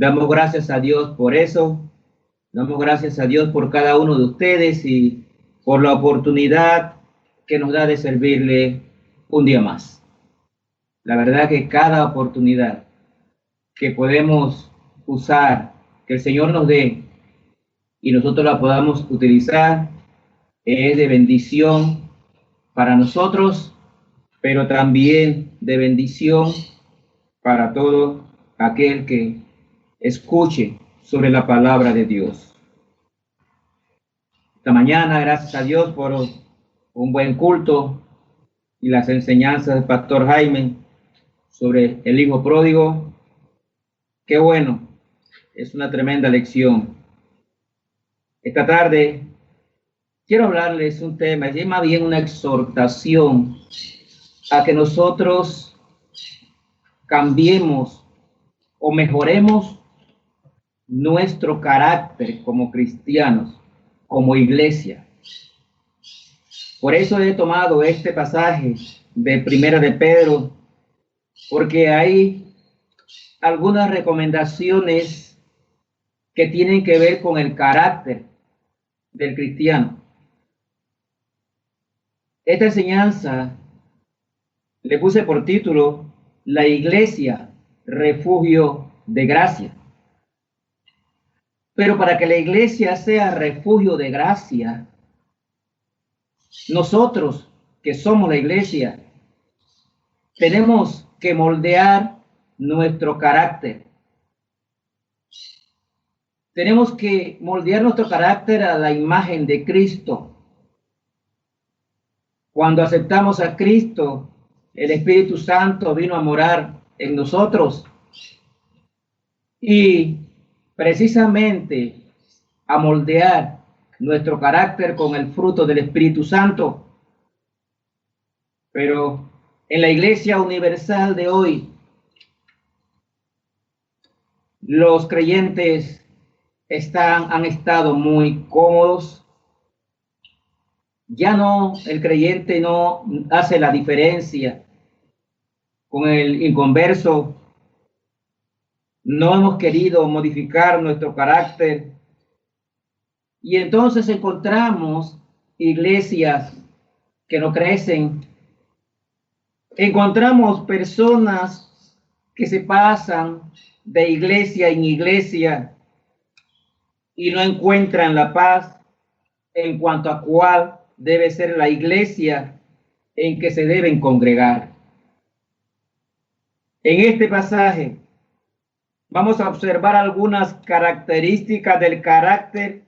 Damos gracias a Dios por eso. Damos gracias a Dios por cada uno de ustedes y por la oportunidad que nos da de servirle un día más. La verdad que cada oportunidad que podemos usar, que el Señor nos dé y nosotros la podamos utilizar, es de bendición para nosotros, pero también de bendición para todo aquel que escuche sobre la palabra de Dios. Esta mañana, gracias a Dios por un buen culto y las enseñanzas del pastor Jaime sobre el hijo pródigo. Qué bueno, es una tremenda lección. Esta tarde quiero hablarles un tema, es más bien una exhortación a que nosotros cambiemos o mejoremos nuestro carácter como cristianos, como iglesia. Por eso he tomado este pasaje de Primera de Pedro, porque hay algunas recomendaciones que tienen que ver con el carácter del cristiano. Esta enseñanza le puse por título La Iglesia, refugio de gracia. Pero para que la iglesia sea refugio de gracia, nosotros que somos la iglesia, tenemos que moldear nuestro carácter. Tenemos que moldear nuestro carácter a la imagen de Cristo. Cuando aceptamos a Cristo, el Espíritu Santo vino a morar en nosotros y precisamente a moldear nuestro carácter con el fruto del Espíritu Santo. Pero en la Iglesia Universal de hoy, los creyentes han estado muy cómodos. Ya no, el creyente no hace la diferencia con el inconverso. No hemos querido modificar nuestro carácter. Y entonces encontramos iglesias que no crecen. Encontramos personas que se pasan de iglesia en iglesia y no encuentran la paz en cuanto a cuál debe ser la iglesia en que se deben congregar. En este pasaje vamos a observar algunas características del carácter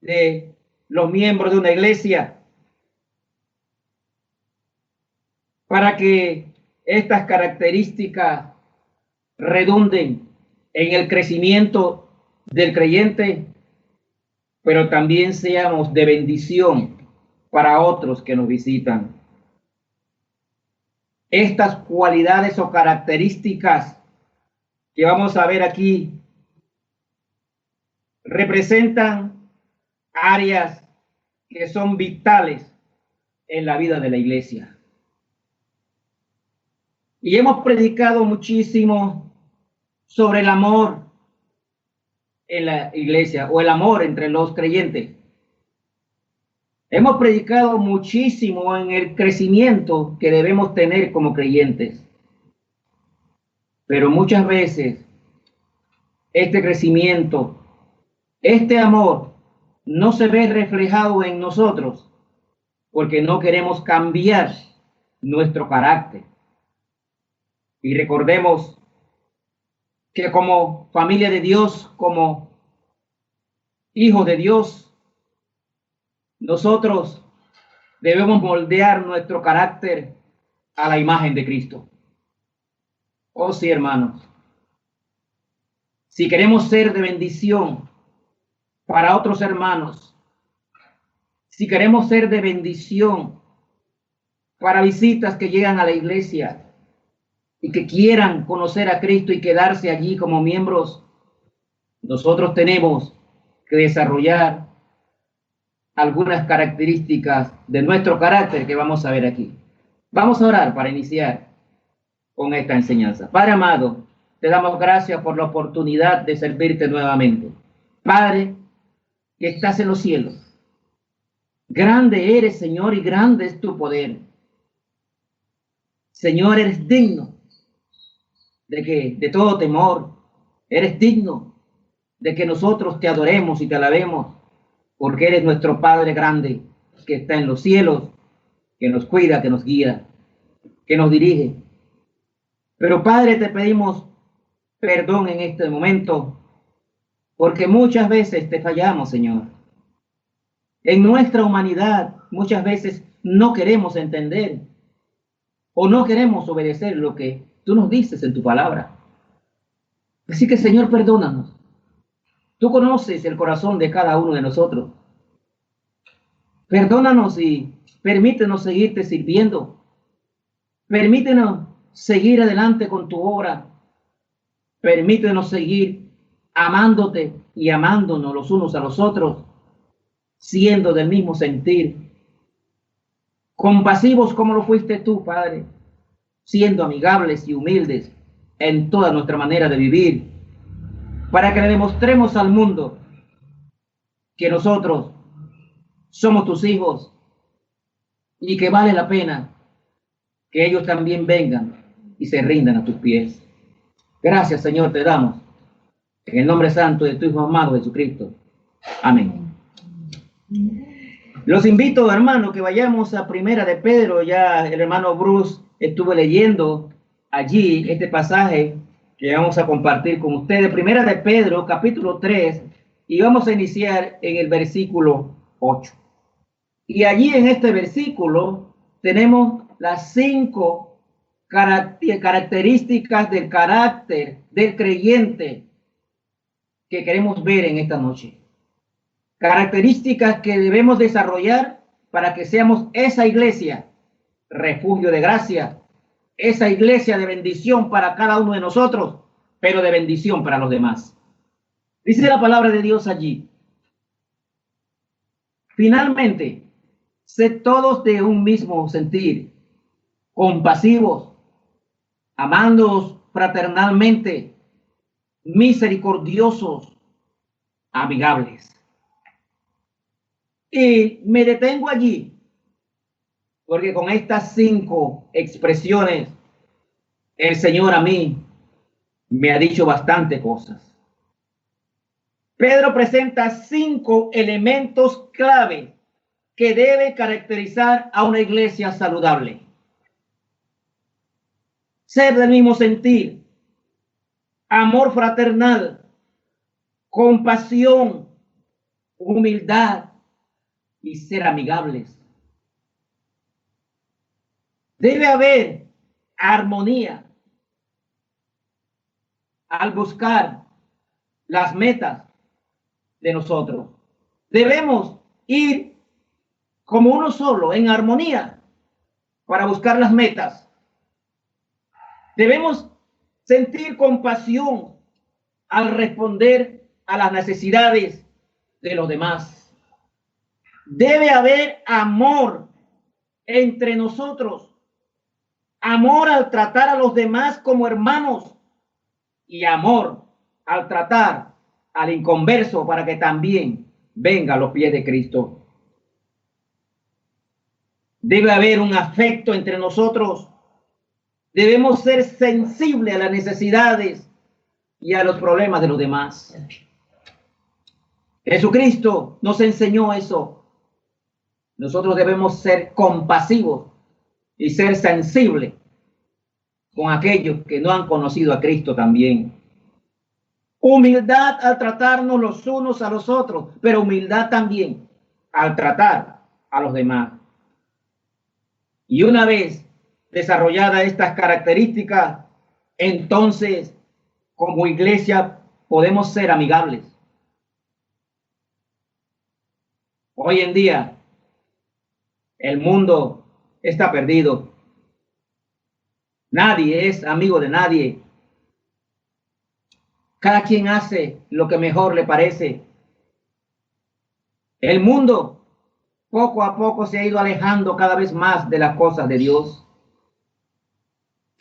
de los miembros de una iglesia para que estas características redunden en el crecimiento del creyente, pero también seamos de bendición para otros que nos visitan. Estas cualidades o características que vamos a ver aquí representan áreas que son vitales en la vida de la iglesia. Y hemos predicado muchísimo sobre el amor en la iglesia o el amor entre los creyentes. Hemos predicado muchísimo en el crecimiento que debemos tener como creyentes. Pero muchas veces este crecimiento, este amor, no se ve reflejado en nosotros porque no queremos cambiar nuestro carácter. Y recordemos que como familia de Dios, como hijos de Dios, nosotros debemos moldear nuestro carácter a la imagen de Cristo. Oh sí, hermanos. Si queremos ser de bendición para otros hermanos, si queremos ser de bendición para visitas que llegan a la iglesia y que quieran conocer a Cristo y quedarse allí como miembros, nosotros tenemos que desarrollar algunas características de nuestro carácter que vamos a ver aquí. Vamos a orar para iniciar con esta enseñanza. Padre amado, te damos gracias por la oportunidad de servirte nuevamente. Padre, que estás en los cielos, grande eres, Señor, y grande es tu poder. Señor, eres digno de todo temor. Eres digno de que nosotros te adoremos y te alabemos, porque eres nuestro Padre grande, que está en los cielos, que nos cuida, que nos guía, que nos dirige. Pero Padre, te pedimos perdón en este momento, porque muchas veces te fallamos, Señor. En nuestra humanidad muchas veces no queremos entender o no queremos obedecer lo que tú nos dices en tu palabra. Así que, Señor, perdónanos. Tú conoces el corazón de cada uno de nosotros. Perdónanos y permítenos seguirte sirviendo. Permítenos seguir adelante con tu obra. Permítenos seguir amándote y amándonos los unos a los otros, siendo del mismo sentir, compasivos como lo fuiste tú, Padre, siendo amigables y humildes en toda nuestra manera de vivir, para que le demostremos al mundo que nosotros somos tus hijos y que vale la pena que ellos también vengan y se rindan a tus pies. Gracias, Señor, te damos en el nombre santo de tu Hijo amado Jesucristo. Amén. Los invito, hermano, que vayamos a Primera de Pedro. Ya el hermano Bruce estuvo leyendo allí este pasaje que vamos a compartir con ustedes. Primera de Pedro, capítulo 3, y vamos a iniciar en el versículo 8. Y allí en este versículo tenemos las 5 características del carácter del creyente que queremos ver en esta noche. Características que debemos desarrollar para que seamos esa iglesia, refugio de gracia, esa iglesia de bendición para cada uno de nosotros, pero de bendición para los demás. Dice la palabra de Dios allí: finalmente, sed todos de un mismo sentir, compasivos, amándoos fraternalmente, misericordiosos, amigables. Y me detengo allí, porque con estas 5 expresiones, el Señor a mí me ha dicho bastante cosas. Pedro presenta 5 elementos clave que debe caracterizar a una iglesia saludable. Ser del mismo sentir, amor fraternal, compasión, humildad y ser amigables. Debe haber armonía al buscar las metas de nosotros. Debemos ir como uno solo, en armonía, para buscar las metas. Debemos sentir compasión al responder a las necesidades de los demás. Debe haber amor entre nosotros, amor al tratar a los demás como hermanos y amor al tratar al inconverso para que también venga a los pies de Cristo. Debe haber un afecto entre nosotros. Debemos ser sensibles a las necesidades y a los problemas de los demás. Jesucristo nos enseñó eso. Nosotros debemos ser compasivos y ser sensibles con aquellos que no han conocido a Cristo también. Humildad al tratarnos los unos a los otros, pero humildad también al tratar a los demás. Y una vez desarrolladas estas características, entonces como iglesia podemos ser amigables. Hoy en día el mundo está perdido. Nadie es amigo de nadie. Cada quien hace lo que mejor le parece. El mundo poco a poco se ha ido alejando cada vez más de las cosas de Dios.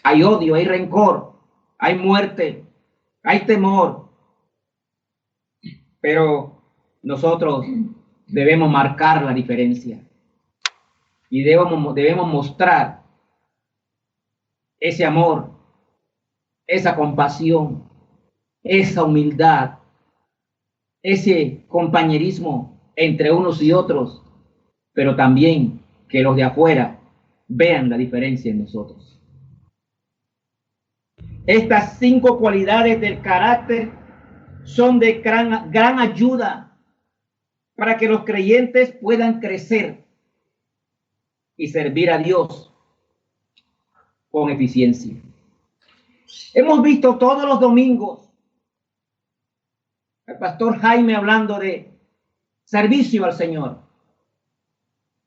Hay odio, hay rencor, hay muerte, hay temor, pero nosotros debemos marcar la diferencia y debemos mostrar ese amor, esa compasión, esa humildad, ese compañerismo entre unos y otros, pero también que los de afuera vean la diferencia en nosotros. Estas 5 cualidades del carácter son de gran ayuda para que los creyentes puedan crecer y servir a Dios con eficiencia. Hemos visto todos los domingos al pastor Jaime hablando de servicio al Señor,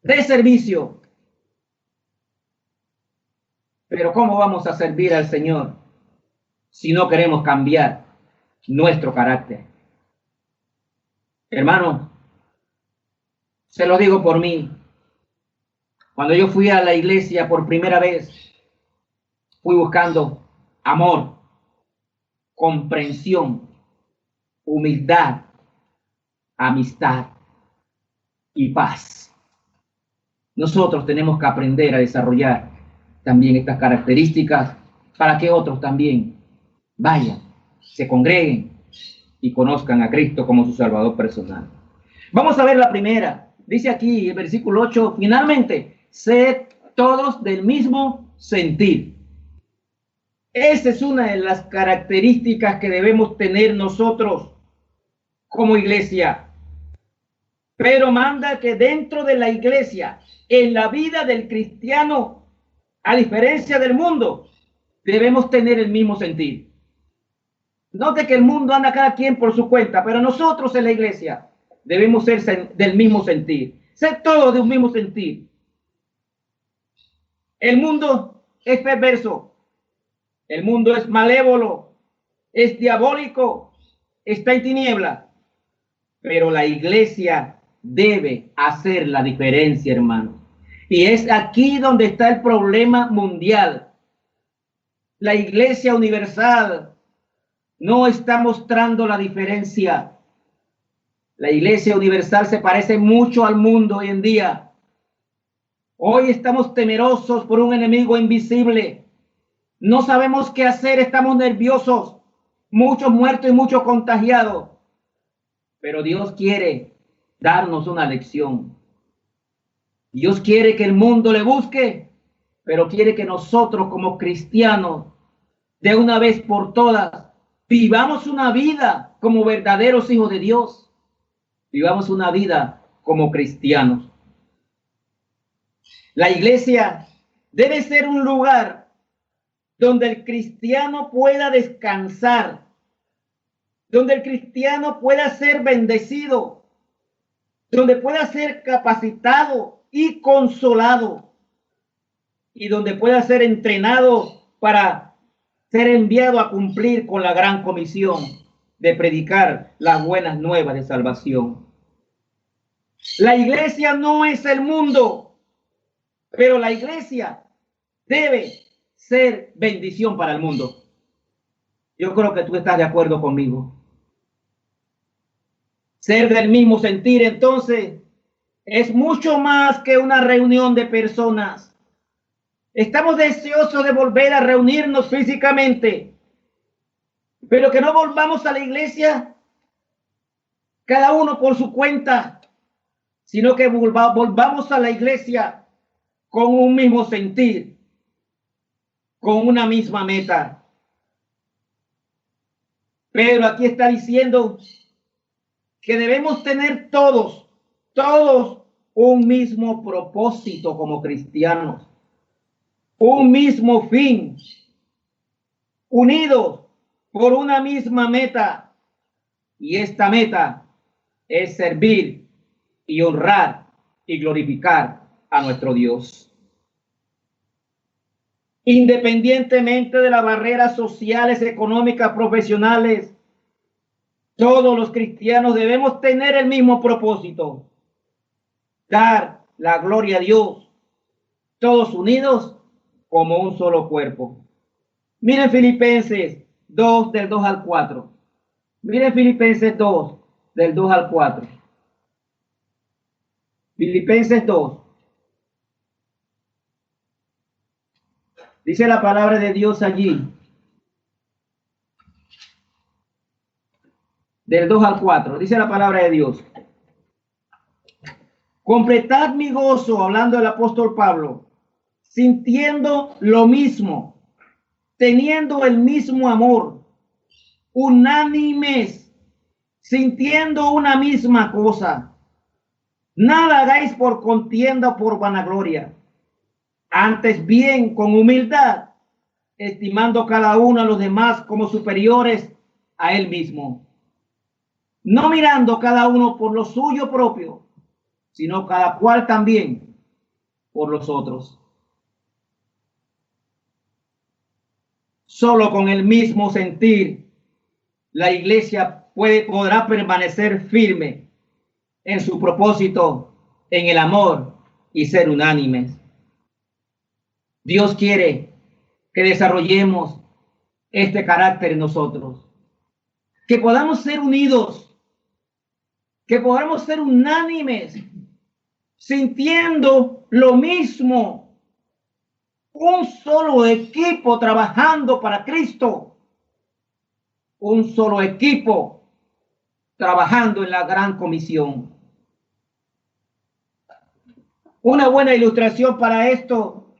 de servicio. Pero ¿cómo vamos a servir al Señor si no queremos cambiar nuestro carácter? Hermano, se lo digo por mí. Cuando yo fui a la iglesia por primera vez, fui buscando amor, comprensión, humildad, amistad y paz. Nosotros tenemos que aprender a desarrollar también estas características para que otros también vayan, se congreguen y conozcan a Cristo como su Salvador personal. Vamos a ver la primera. Dice aquí el versículo 8, finalmente, sed todos del mismo sentir. Esa es una de las características que debemos tener nosotros como iglesia. Pero manda que dentro de la iglesia, en la vida del cristiano, a diferencia del mundo, debemos tener el mismo sentir. Note que el mundo anda cada quien por su cuenta, pero nosotros en la iglesia debemos ser del mismo sentir, ser todos de un mismo sentir. El mundo es perverso, el mundo es malévolo, es diabólico, está en tiniebla, pero la iglesia debe hacer la diferencia, hermano. Y es aquí donde está el problema mundial. La iglesia universal no está mostrando la diferencia. La iglesia universal se parece mucho al mundo hoy en día. Hoy estamos temerosos por un enemigo invisible. No sabemos qué hacer, estamos nerviosos. Muchos muertos y muchos contagiados. Pero Dios quiere darnos una lección. Dios quiere que el mundo le busque, pero quiere que nosotros como cristianos, de una vez por todas, vivamos una vida como verdaderos hijos de Dios. Vivamos una vida como cristianos. La iglesia debe ser un lugar donde el cristiano pueda descansar, donde el cristiano pueda ser bendecido, donde pueda ser capacitado y consolado, y donde pueda ser entrenado para ser enviado a cumplir con la gran comisión de predicar las buenas nuevas de salvación. La iglesia no es el mundo, pero la iglesia debe ser bendición para el mundo. Yo creo que tú estás de acuerdo conmigo. Ser del mismo sentir, entonces, es mucho más que una reunión de personas. Estamos deseosos de volver a reunirnos físicamente, pero que no volvamos a la iglesia cada uno por su cuenta, sino que volvamos a la iglesia con un mismo sentir, con una misma meta. Pero aquí está diciendo que debemos tener todos un mismo propósito como cristianos, un mismo fin, unidos por una misma meta. Y esta meta es servir y honrar y glorificar a nuestro Dios. Independientemente de las barreras sociales, económicas, profesionales, todos los cristianos debemos tener el mismo propósito: dar la gloria a Dios, todos unidos como un solo cuerpo. Miren Filipenses 2, del 2 al 4. Mire Filipenses 2, del 2 al 4. Filipenses 2. Dice la palabra de Dios allí, del 2 al 4. Dice la palabra de Dios. Completad mi gozo, hablando el apóstol Pablo, sintiendo lo mismo, teniendo el mismo amor, unánimes, sintiendo una misma cosa. Nada hagáis por contienda o por vanagloria, antes bien con humildad, estimando cada uno a los demás como superiores a él mismo, no mirando cada uno por lo suyo propio, sino cada cual también por los otros. Solo con el mismo sentir la iglesia podrá permanecer firme en su propósito, en el amor y ser unánimes. Dios quiere que desarrollemos este carácter en nosotros, que podamos ser unidos, que podamos ser unánimes, sintiendo lo mismo, un solo equipo trabajando para Cristo, un solo equipo trabajando en la gran comisión. Una buena ilustración para esto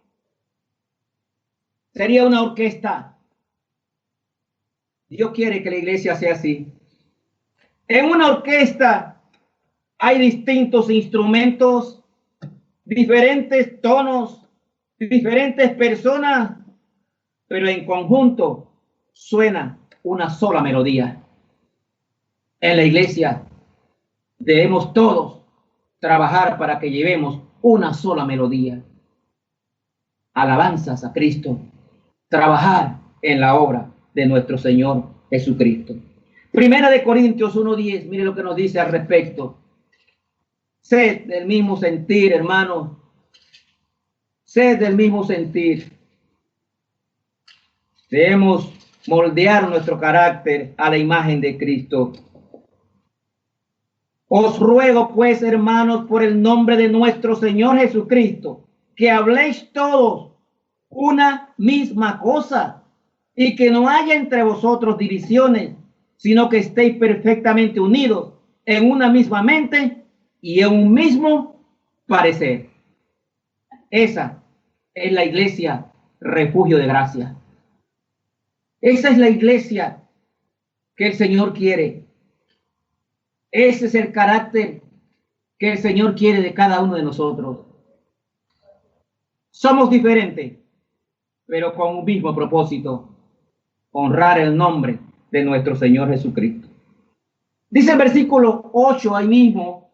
sería una orquesta. Dios quiere que la iglesia sea así. En una orquesta hay distintos instrumentos, diferentes tonos, diferentes personas, pero en conjunto suena una sola melodía. En la iglesia debemos todos trabajar para que llevemos una sola melodía. Alabanzas a Cristo. Trabajar en la obra de nuestro Señor Jesucristo. Primera de Corintios 1:10, mire lo que nos dice al respecto. Sed del mismo sentir, hermanos. Sed del mismo sentir. Debemos moldear nuestro carácter a la imagen de Cristo. Os ruego, pues, hermanos, por el nombre de nuestro Señor Jesucristo, que habléis todos una misma cosa y que no haya entre vosotros divisiones, sino que estéis perfectamente unidos en una misma mente y en un mismo parecer. Esa es la iglesia refugio de gracia. Esa es la iglesia que el Señor quiere. Ese es el carácter que el Señor quiere de cada uno de nosotros. Somos diferentes, pero con un mismo propósito: honrar el nombre de nuestro Señor Jesucristo. Dice el versículo 8 ahí mismo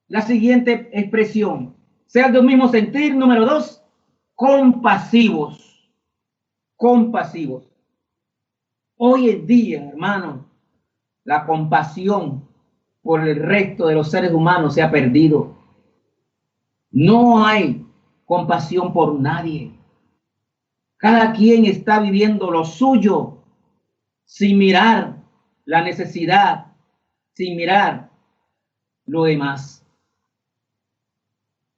la siguiente expresión: sean de un mismo sentir. Número 2, compasivos. Compasivos. Hoy en día, hermanos, la compasión por el resto de los seres humanos se ha perdido. No hay compasión por nadie. Cada quien está viviendo lo suyo sin mirar la necesidad, sin mirar lo demás.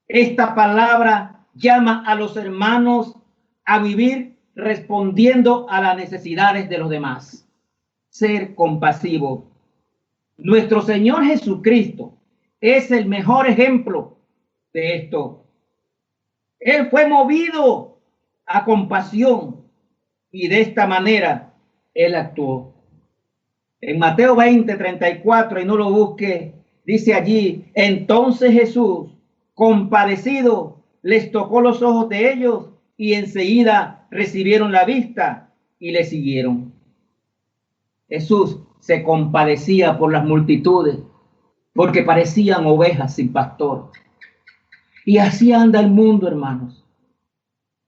Esta palabra llama a los hermanos a vivir respondiendo a las necesidades de los demás. Ser compasivo. Nuestro Señor Jesucristo es el mejor ejemplo de esto. Él fue movido a compasión y de esta manera Él actuó. En Mateo 20:34, y no lo busque, dice allí: entonces Jesús, compadecido, les tocó los ojos de ellos y enseguida recibieron la vista y le siguieron. Jesús se compadecía por las multitudes porque parecían ovejas sin pastor. Y así anda el mundo, hermanos.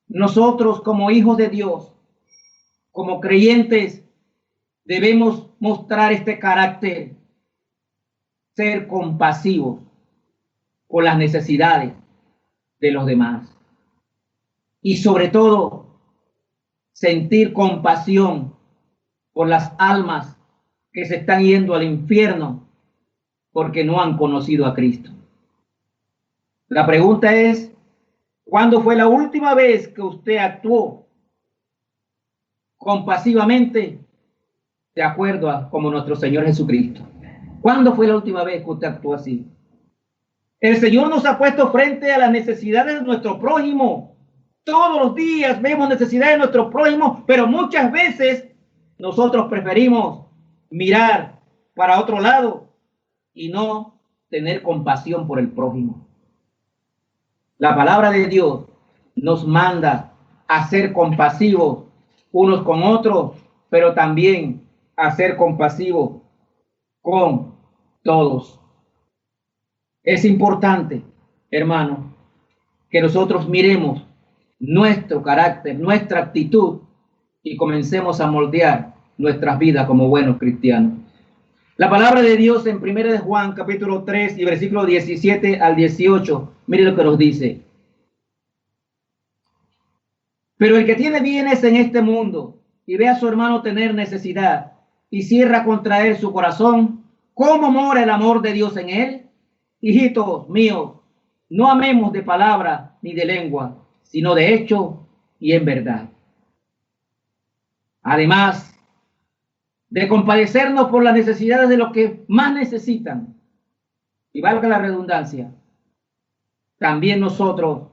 Nosotros, como hijos de Dios, como creyentes, debemos mostrar este carácter, ser compasivos con las necesidades de los demás. Y sobre todo, sentir compasión por las almas que se están yendo al infierno porque no han conocido a Cristo. La pregunta es, ¿cuándo fue la última vez que usted actuó compasivamente de acuerdo a como nuestro Señor Jesucristo? ¿Cuándo fue la última vez que usted actuó así? El Señor nos ha puesto frente a las necesidades de nuestro prójimo. Todos los días vemos necesidades de nuestro prójimo, pero muchas veces nosotros preferimos mirar para otro lado y no tener compasión por el prójimo. La palabra de Dios nos manda a ser compasivos unos con otros, pero también a ser compasivos con todos. Es importante, hermano, que nosotros miremos nuestro carácter, nuestra actitud y comencemos a moldear nuestras vidas como buenos cristianos. La palabra de Dios en 1 de Juan, capítulo 3 y versículo 17 al 18, mire lo que nos dice. Pero el que tiene bienes en este mundo y ve a su hermano tener necesidad y cierra contra él su corazón, ¿cómo mora el amor de Dios en él? Hijitos míos, no amemos de palabra ni de lengua, sino de hecho y en verdad. Además de compadecernos por las necesidades de los que más necesitan, y valga la redundancia, también nosotros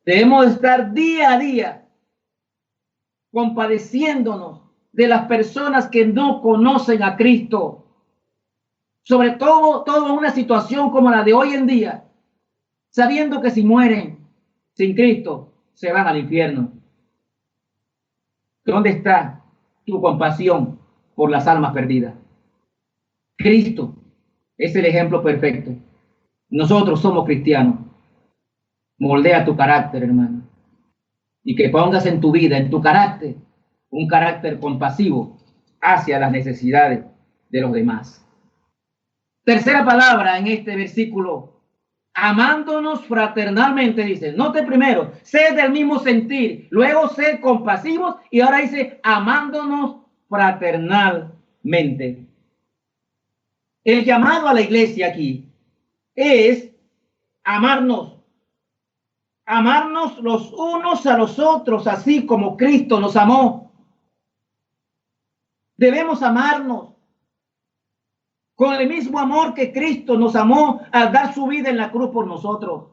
debemos estar día a día compadeciéndonos de las personas que no conocen a Cristo, sobre todo en una situación como la de hoy en día, sabiendo que si mueren sin Cristo se van al infierno. ¿Dónde está tu compasión por las almas perdidas? Cristo es el ejemplo perfecto. Nosotros somos cristianos. Moldea tu carácter, hermano, y que pongas en tu vida, en tu carácter, un carácter compasivo hacia las necesidades de los demás. Tercera palabra en este versículo, amándonos fraternalmente, dice. Note primero, sed del mismo sentir, luego sed compasivos y ahora dice amándonos fraternalmente. El llamado a la iglesia aquí es amarnos los unos a los otros, así como Cristo nos amó. Debemos amarnos con el mismo amor que Cristo nos amó al dar su vida en la cruz por nosotros.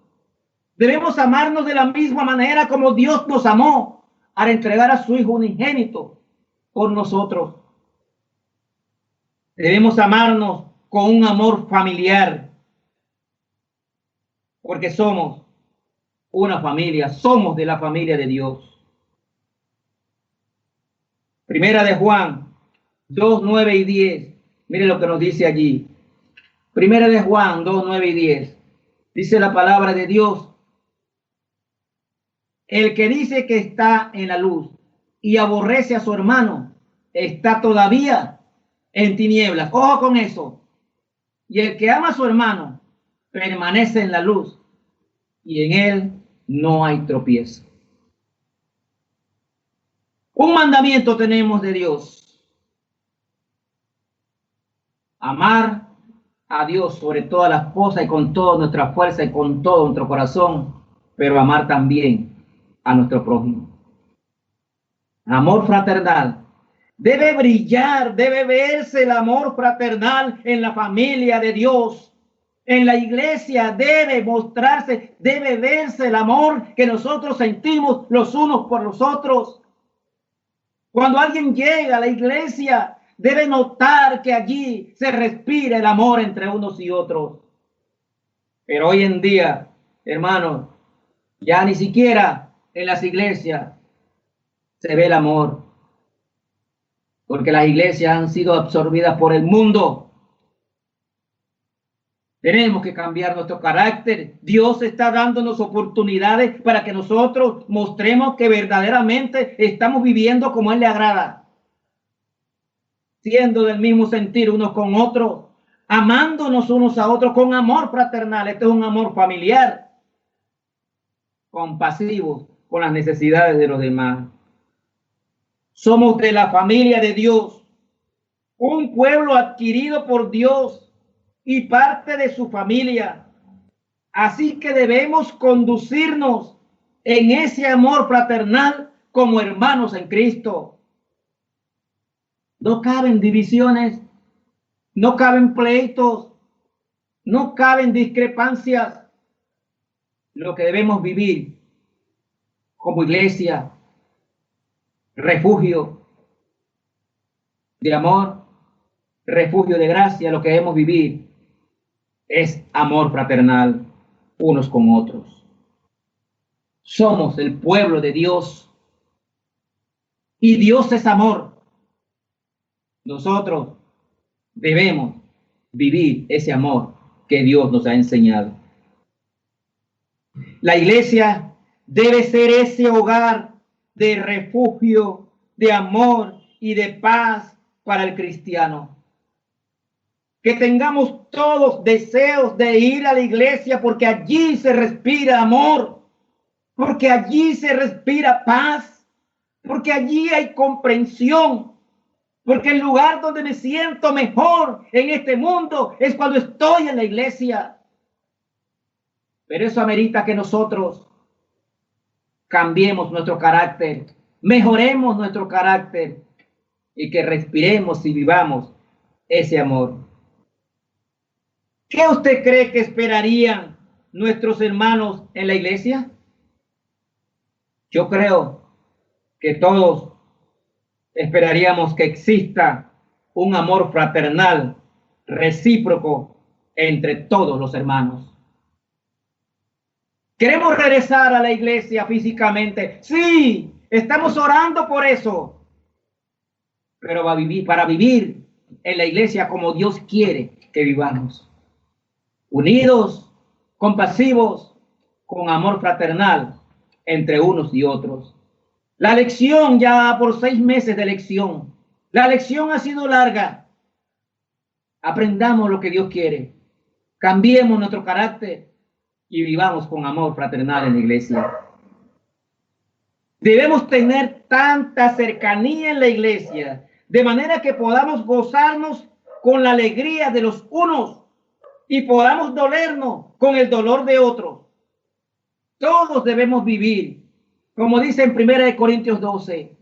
Debemos amarnos de la misma manera como Dios nos amó al entregar a su Hijo unigénito por nosotros. Debemos amarnos con un amor familiar, porque somos una familia, somos de la familia de Dios. Primera de Juan 2, 9 y 10. Mire lo que nos dice allí. Primera de Juan 2, 9 y 10. Dice la palabra de Dios. El que dice que está en la luz y aborrece a su hermano, está todavía en tinieblas. Ojo con eso. Y el que ama a su hermano permanece en la luz y en él no hay tropiezo. Un mandamiento tenemos de Dios: amar a Dios sobre todas las cosas y con toda nuestra fuerza y con todo nuestro corazón, pero amar también a nuestro prójimo. Amor fraternal. Debe brillar, debe verse el amor fraternal en la familia de Dios. En la iglesia debe mostrarse, debe verse el amor que nosotros sentimos los unos por los otros. Cuando alguien llega a la iglesia, debe notar que allí se respira el amor entre unos y otros. Pero hoy en día, hermanos, ya ni siquiera en las iglesias se ve el amor, porque las iglesias han sido absorbidas por el mundo. Tenemos que cambiar nuestro carácter. Dios está dándonos oportunidades para que nosotros mostremos que verdaderamente estamos viviendo como a Él le agrada, siendo del mismo sentir unos con otros, amándonos unos a otros con amor fraternal. Este es un amor familiar, compasivo con las necesidades de los demás. Somos de la familia de Dios un pueblo adquirido por Dios y parte de su familia. Así que debemos conducirnos en ese amor fraternal como hermanos en Cristo. No caben divisiones, no caben pleitos, no caben discrepancias. Lo que debemos vivir como iglesia, refugio de amor, refugio de gracia, lo que debemos vivir es amor fraternal unos con otros. Somos el pueblo de Dios y Dios es amor. Nosotros debemos vivir ese amor que Dios nos ha enseñado. La iglesia debe ser ese hogar de refugio, de amor y de paz para el cristiano. Que tengamos todos deseos de ir a la iglesia porque allí se respira amor, porque allí se respira paz, porque allí hay comprensión, porque el lugar donde me siento mejor en este mundo es cuando estoy en la iglesia. Pero eso amerita que nosotros cambiemos nuestro carácter, mejoremos nuestro carácter y que respiremos y vivamos ese amor. ¿Qué usted cree que esperarían nuestros hermanos en la iglesia? Yo creo que todos esperaríamos que exista un amor fraternal, recíproco entre todos los hermanos. ¿Queremos regresar a la iglesia físicamente? Sí, estamos orando por eso. Pero para vivir en la iglesia como Dios quiere que vivamos. Unidos, compasivos, con amor fraternal entre unos y otros. La lección, ya por 6 meses de lección, la lección ha sido larga. Aprendamos lo que Dios quiere. Cambiemos nuestro carácter y vivamos con amor fraternal en la iglesia. Debemos tener tanta cercanía en la iglesia, de manera que podamos gozarnos con la alegría de los unos y podamos dolernos con el dolor de otros. Todos debemos vivir, como dice en 1 Corintios 12,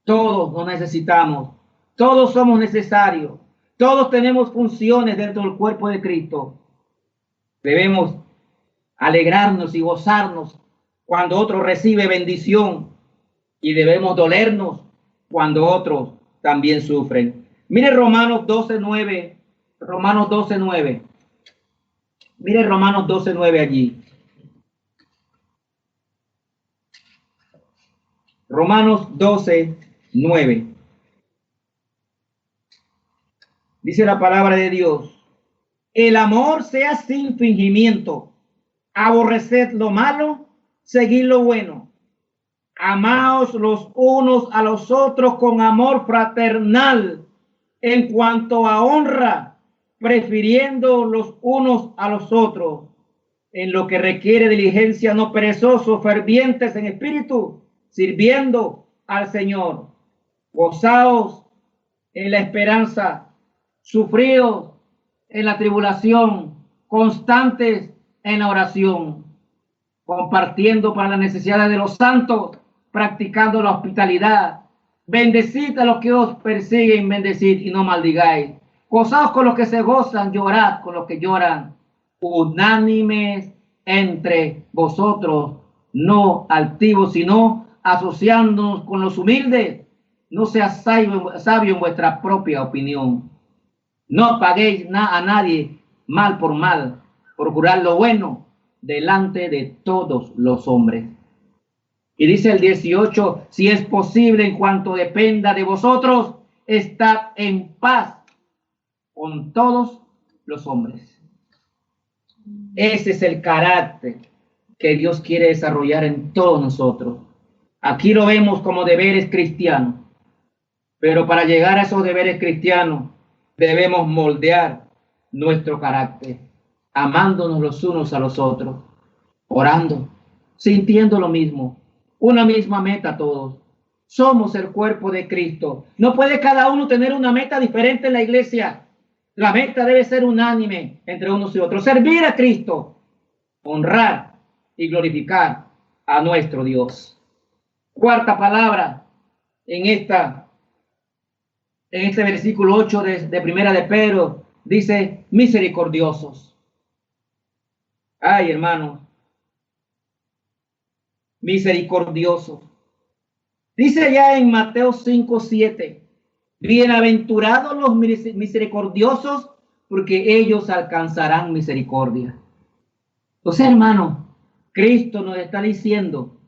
todos nos necesitamos, todos somos necesarios, todos tenemos funciones dentro del cuerpo de Cristo. Debemos alegrarnos y gozarnos cuando otro recibe bendición y debemos dolernos cuando otros también sufren. Mire Romanos 12:9, Romanos 12:9. Mire Romanos 12:9 allí. Romanos 12:9. Dice la palabra de Dios: el amor sea sin fingimiento, aborreced lo malo, seguid lo bueno. Amaos los unos a los otros con amor fraternal, en cuanto a honra, prefiriendo los unos a los otros, en lo que requiere diligencia, no perezosos, fervientes en espíritu, sirviendo al Señor. Gozaos en la esperanza, sufridos en la tribulación, constantes en la oración, compartiendo para las necesidades de los santos, practicando la hospitalidad. Bendecid a los que os persiguen, bendecid y no maldigáis. Gozaos con los que se gozan, llorad con los que lloran. Unánimes entre vosotros, no altivos, sino asociándonos con los humildes. No seas sabio en vuestra propia opinión. No paguéis a nadie mal por mal. Procurad lo bueno delante de todos los hombres. Y dice el 18, si es posible, en cuanto dependa de vosotros, estad en paz con todos los hombres. Ese es el carácter que Dios quiere desarrollar en todos nosotros. Aquí lo vemos como deberes cristianos, pero para llegar a esos deberes cristianos debemos moldear nuestro carácter, amándonos los unos a los otros, orando, sintiendo lo mismo, una misma meta todos, Somos el cuerpo de Cristo. No puede cada uno tener una meta diferente en la iglesia. La meta debe ser unánime entre unos y otros. Servir a Cristo, honrar y glorificar a nuestro Dios. Cuarta palabra en este versículo 8 de Primera de Pedro, dice misericordiosos. Ay, hermano, misericordiosos. Dice ya en Mateo 5:7, bienaventurados los misericordiosos, porque ellos alcanzarán misericordia. Entonces, hermano, Cristo nos está diciendo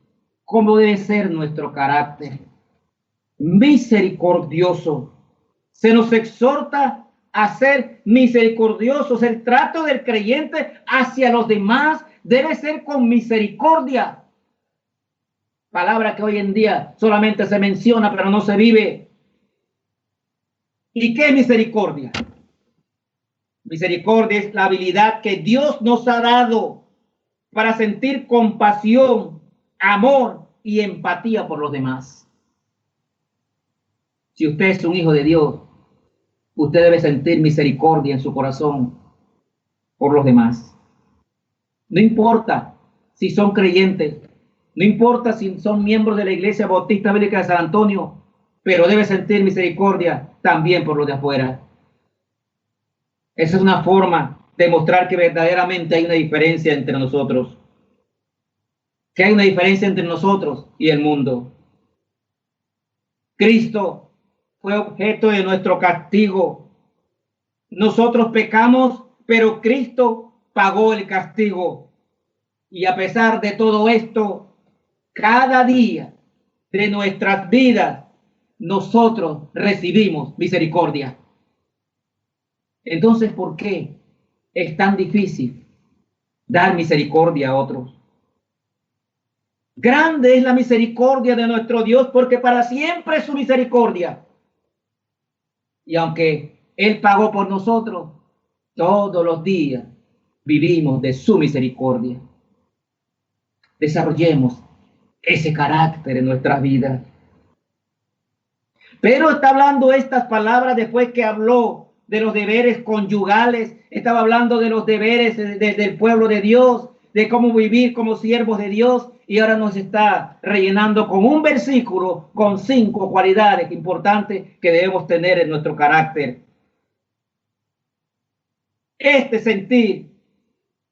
cómo debe ser nuestro carácter. Misericordioso. Se nos exhorta a ser misericordiosos. El trato del creyente hacia los demás debe ser con misericordia. Palabra que hoy en día solamente se menciona, pero no se vive. ¿Y qué es misericordia? Misericordia es la habilidad que Dios nos ha dado para sentir compasión, amor y empatía por los demás. Si usted es un hijo de Dios, usted debe sentir misericordia en su corazón por los demás. No importa si son creyentes, no importa si son miembros de la Iglesia Bautista Bíblica de San Antonio, pero debe sentir misericordia también por los de afuera. Esa es una forma de mostrar que verdaderamente hay una diferencia entre nosotros. Que hay una diferencia entre nosotros y el mundo. Cristo fue objeto de nuestro castigo. Nosotros pecamos, pero Cristo pagó el castigo. Y a pesar de todo esto, cada día de nuestras vidas, nosotros recibimos misericordia. Entonces, ¿por qué es tan difícil dar misericordia a otros? Grande es la misericordia de nuestro Dios, porque para siempre es su misericordia. Y aunque Él pagó por nosotros, todos los días vivimos de su misericordia. Desarrollemos ese carácter en nuestras vidas. Pero está hablando estas palabras después que habló de los deberes conyugales, estaba hablando de los deberes del pueblo de Dios, de cómo vivir como siervos de Dios, y ahora nos está rellenando con un versículo con 5 cualidades importantes que debemos tener en nuestro carácter. Este sentir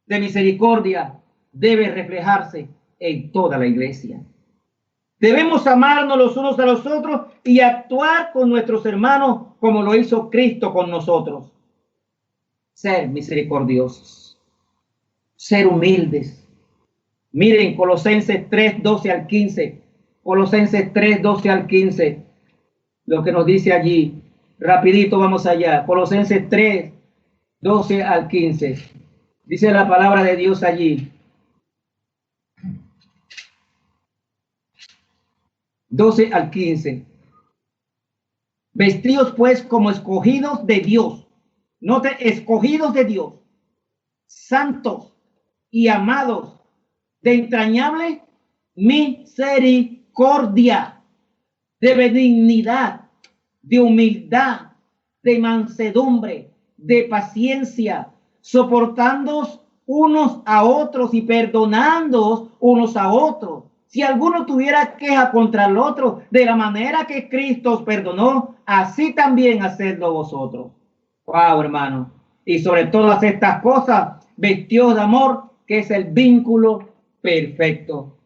de misericordia debe reflejarse en toda la iglesia. Debemos amarnos los unos a los otros y actuar con nuestros hermanos como lo hizo Cristo con nosotros. Ser misericordiosos, ser humildes. Miren Colosenses 3:12 al 15. Colosenses 3:12 al 15. Lo que nos dice allí. Rapidito vamos allá. Colosenses 3:12 al 15. Dice la palabra de Dios allí. 12 al 15. Vestidos pues como escogidos de Dios. Note, escogidos de Dios. Santos y amados, de entrañable misericordia, de benignidad, de humildad, de mansedumbre, de paciencia, soportándoos unos a otros y perdonándoos unos a otros. Si alguno tuviera queja contra el otro, de la manera que Cristo os perdonó, así también hacedlo vosotros. Wow, hermano. Y sobre todas estas cosas, vestidos de amor, que es el vínculo perfecto.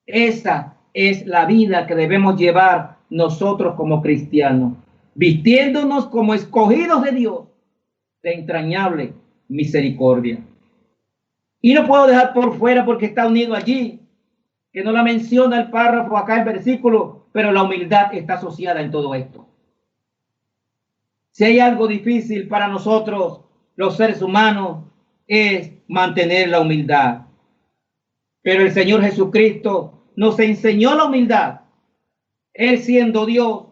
Esa es la vida que debemos llevar nosotros como cristianos, vistiéndonos como escogidos de Dios, de entrañable misericordia. Y no puedo dejar por fuera, porque está unido allí, que no la menciona el párrafo acá, el versículo, pero la humildad está asociada en todo esto. Si hay algo difícil para nosotros, los seres humanos, es mantener la humildad. Pero el Señor Jesucristo nos enseñó la humildad. Él, siendo Dios,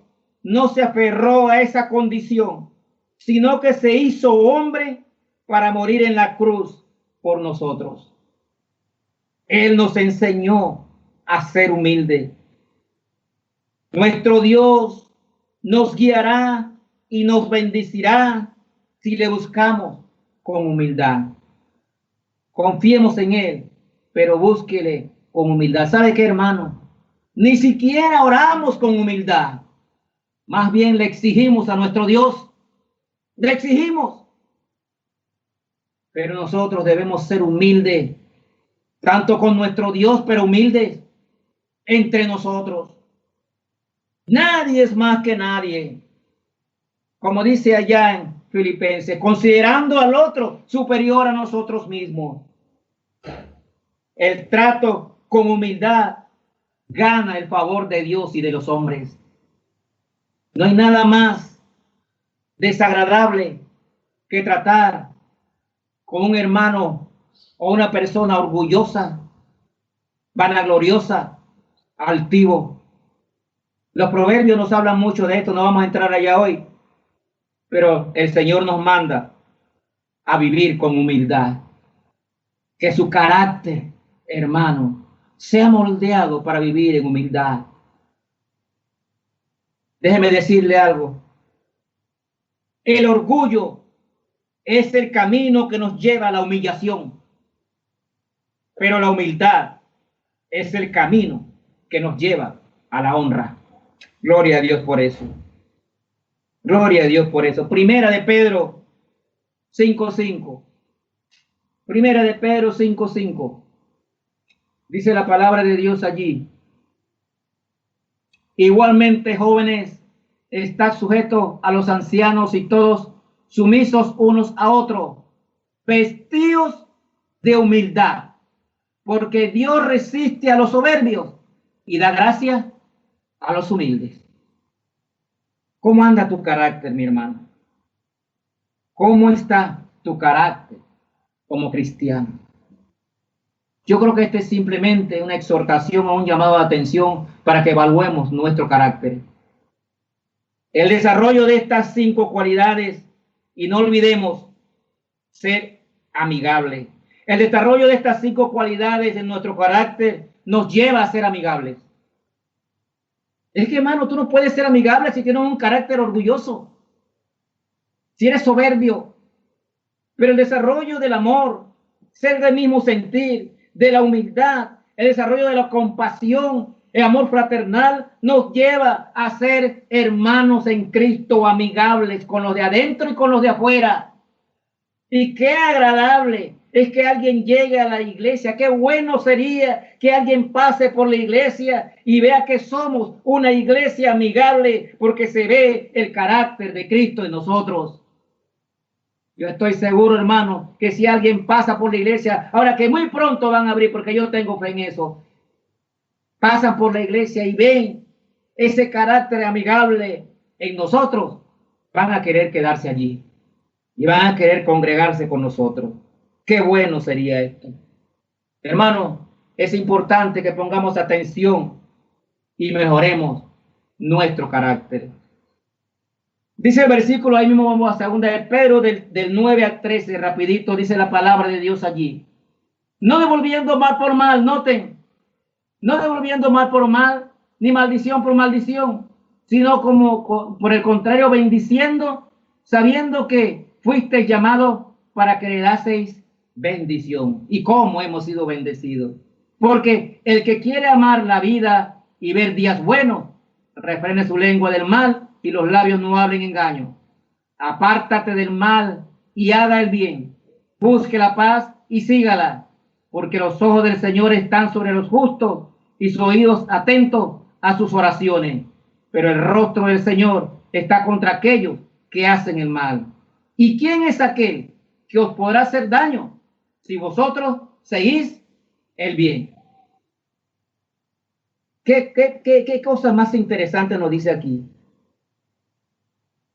no se aferró a esa condición, sino que se hizo hombre para morir en la cruz por nosotros. Él nos enseñó a ser humilde. Nuestro Dios nos guiará y nos bendecirá si le buscamos con humildad. Confiemos en Él, pero búsquele con humildad. ¿Sabe qué, hermano? Ni siquiera oramos con humildad. Más bien le exigimos a nuestro Dios. Le exigimos. Pero nosotros debemos ser humildes, tanto con nuestro Dios, pero humildes entre nosotros. Nadie es más que nadie. Como dice allá en Filipenses, considerando al otro superior a nosotros mismos. El trato con humildad gana el favor de Dios y de los hombres. No hay nada más desagradable que tratar con un hermano o una persona orgullosa, vanagloriosa, altivo. Los proverbios nos hablan mucho de esto, no vamos a entrar allá hoy, pero el Señor nos manda a vivir con humildad. Que su carácter, hermano, sea moldeado para vivir en humildad. Déjeme decirle algo. El orgullo es el camino que nos lleva a la humillación, pero la humildad es el camino que nos lleva a la honra. Gloria a Dios por eso. Gloria a Dios por eso. Primera de Pedro 5:5. Primera de Pedro 5:5. Dice la palabra de Dios allí. Igualmente, jóvenes, estad sujetos a los ancianos y todos sumisos unos a otros, vestidos de humildad, porque Dios resiste a los soberbios y da gracia a los humildes. ¿Cómo anda tu carácter, mi hermano? ¿Cómo está tu carácter como cristiano? Yo creo que este es simplemente una exhortación o un llamado de atención para que evaluemos nuestro carácter. El desarrollo de estas 5 cualidades, y no olvidemos ser amigable. El desarrollo de estas 5 cualidades en nuestro carácter nos lleva a ser amigables. Es que, hermano, tú no puedes ser amigable si tienes un carácter orgulloso, si eres soberbio. Pero el desarrollo del amor, ser del mismo sentir, de la humildad, el desarrollo de la compasión, el amor fraternal, nos lleva a ser hermanos en Cristo, amigables con los de adentro y con los de afuera. Y qué agradable es que alguien llegue a la iglesia. Qué bueno sería que alguien pase por la iglesia y vea que somos una iglesia amigable, porque se ve el carácter de Cristo en nosotros. Yo estoy seguro, hermano, que si alguien pasa por la iglesia, ahora que muy pronto van a abrir, porque yo tengo fe en eso, pasan por la iglesia y ven ese carácter amigable en nosotros, van a querer quedarse allí y van a querer congregarse con nosotros. Qué bueno sería esto. Hermano, es importante que pongamos atención y mejoremos nuestro carácter. Dice el versículo, ahí mismo vamos a segunda de Pedro, del 9 al 13, rapidito, dice la palabra de Dios allí. No devolviendo mal por mal, noten, no devolviendo mal por mal, ni maldición por maldición, sino como por el contrario, bendiciendo, sabiendo que fuisteis llamados para que le daseis bendición. ¿Y cómo hemos sido bendecidos? Porque el que quiere amar la vida y ver días buenos, refrene su lengua del mal y los labios no hablen engaño. Apártate del mal y haga el bien. Busque la paz y sígala, porque los ojos del Señor están sobre los justos y sus oídos atentos a sus oraciones. Pero el rostro del Señor está contra aquellos que hacen el mal. ¿Y quién es aquel que os podrá hacer daño si vosotros seguís el bien? ¿Qué cosa más interesante nos dice aquí?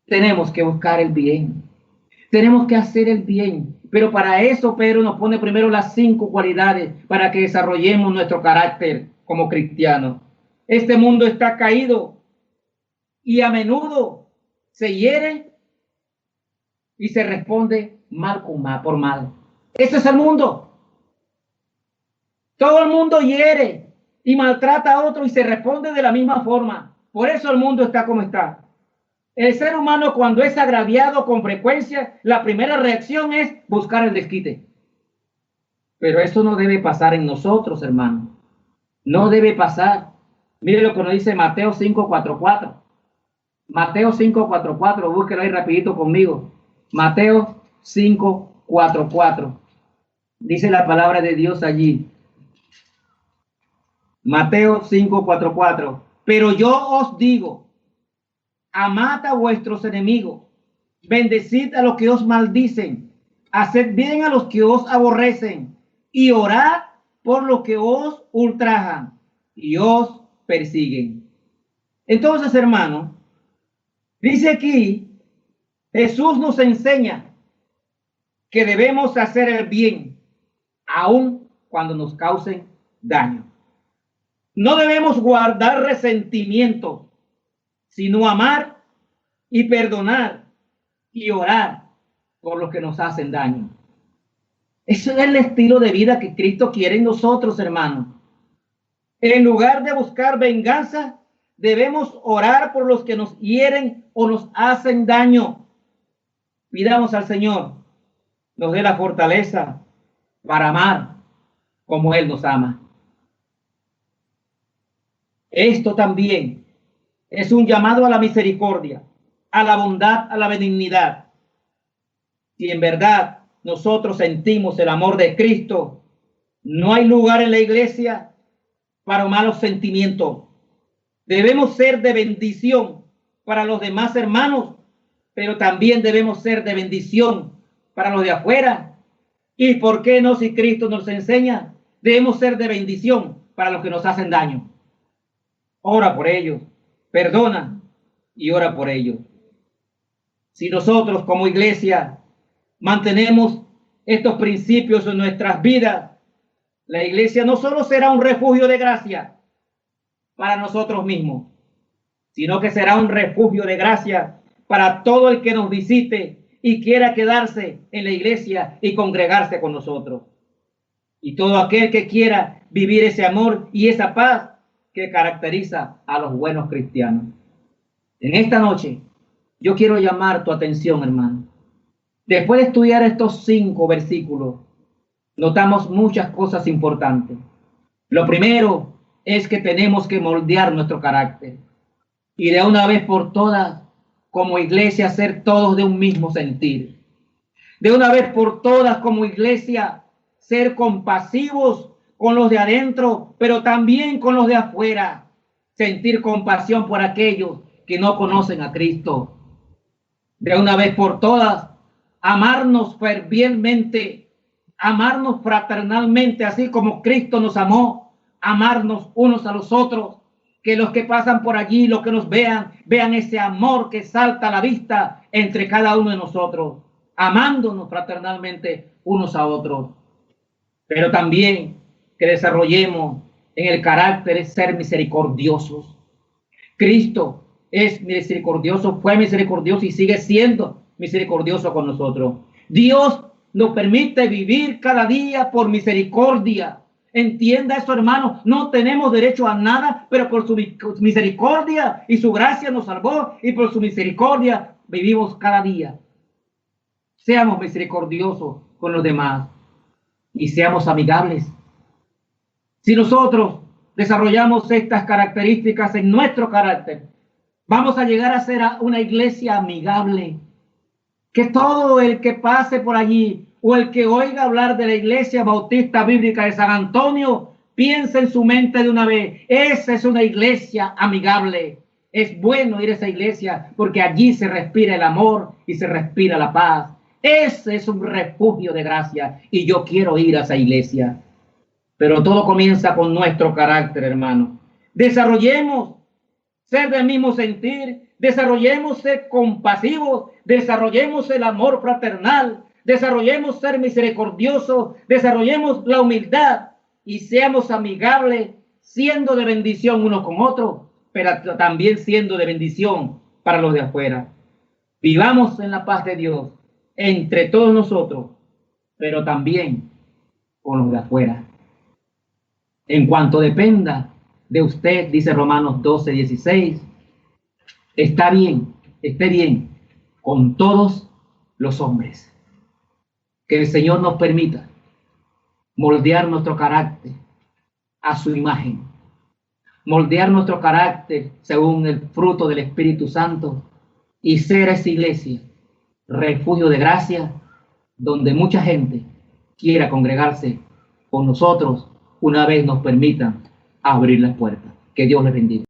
Tenemos que buscar el bien. Tenemos que hacer el bien. Pero para eso Pedro nos pone primero las 5 cualidades para que desarrollemos nuestro carácter como cristianos. Este mundo está caído y a menudo se hiere y se responde mal con mal, por mal. Ese es el mundo. Todo el mundo hiere y maltrata a otro y se responde de la misma forma. Por eso el mundo está como está. El ser humano, cuando es agraviado con frecuencia, la primera reacción es buscar el desquite. Pero eso no debe pasar en nosotros, hermano. No debe pasar. Mire lo que nos dice Mateo 5:44. Mateo 5:44, búsquelo ahí rapidito conmigo. Mateo 5:44. Dice la palabra de Dios allí. Mateo 5:44. Pero yo os digo, amad a vuestros enemigos, bendecid a los que os maldicen, haced bien a los que os aborrecen, y orad por los que os ultrajan y os persiguen. Entonces, hermano, dice aquí, Jesús nos enseña que debemos hacer el bien, aun cuando nos causen daño. No debemos guardar resentimiento, sino amar y perdonar y orar por los que nos hacen daño. Ese es el estilo de vida que Cristo quiere en nosotros, hermanos. En lugar de buscar venganza, debemos orar por los que nos hieren o nos hacen daño. Pidamos al Señor nos dé la fortaleza para amar como Él nos ama. Esto también es un llamado a la misericordia, a la bondad, a la benignidad. Si en verdad nosotros sentimos el amor de Cristo, no hay lugar en la iglesia para malos sentimientos. Debemos ser de bendición para los demás hermanos, pero también debemos ser de bendición para los de afuera. ¿Y por qué no, si Cristo nos enseña? Debemos ser de bendición para los que nos hacen daño. Ora por ellos, perdona y ora por ellos. Si nosotros como iglesia mantenemos estos principios en nuestras vidas, la iglesia no solo será un refugio de gracia para nosotros mismos, sino que será un refugio de gracia para todo el que nos visite y quiera quedarse en la iglesia y congregarse con nosotros. Y todo aquel que quiera vivir ese amor y esa paz que caracteriza a los buenos cristianos. En esta noche, yo quiero llamar tu atención, hermano. Después de estudiar estos 5 versículos, notamos muchas cosas importantes. Lo primero es que tenemos que moldear nuestro carácter y de una vez por todas, como iglesia, ser todos de un mismo sentir. De una vez por todas, como iglesia, ser compasivos con los de adentro, pero también con los de afuera. Sentir compasión por aquellos que no conocen a Cristo. De una vez por todas, amarnos fervientemente, amarnos fraternalmente, así como Cristo nos amó, amarnos unos a los otros, que los que pasan por allí, los que nos vean, vean ese amor que salta a la vista entre cada uno de nosotros, amándonos fraternalmente unos a otros. Pero también que desarrollemos en el carácter de ser misericordiosos. Cristo es misericordioso, fue misericordioso y sigue siendo misericordioso con nosotros. Dios nos permite vivir cada día por misericordia. Entienda eso, hermano. No tenemos derecho a nada, pero por su misericordia y su gracia nos salvó, y por su misericordia vivimos cada día. Seamos misericordiosos con los demás y seamos amigables. Si nosotros desarrollamos estas características en nuestro carácter, vamos a llegar a ser una iglesia amigable. Que todo el que pase por allí o el que oiga hablar de la Iglesia Bautista Bíblica de San Antonio, piense en su mente de una vez: esa es una iglesia amigable. Es bueno ir a esa iglesia porque allí se respira el amor y se respira la paz. Ese es un refugio de gracia y yo quiero ir a esa iglesia. Pero todo comienza con nuestro carácter, hermano. Desarrollemos ser del mismo sentir, desarrollemos ser compasivos, desarrollemos el amor fraternal, desarrollemos ser misericordiosos, desarrollemos la humildad y seamos amigables, siendo de bendición unos con otros, pero también siendo de bendición para los de afuera. Vivamos en la paz de Dios entre todos nosotros, pero también con los de afuera. En cuanto dependa de usted, dice Romanos 12:16, esté bien con todos los hombres. Que el Señor nos permita moldear nuestro carácter a su imagen, moldear nuestro carácter según el fruto del Espíritu Santo y ser esa iglesia, refugio de gracia, donde mucha gente quiera congregarse con nosotros una vez nos permitan abrir las puertas. Que Dios les bendiga.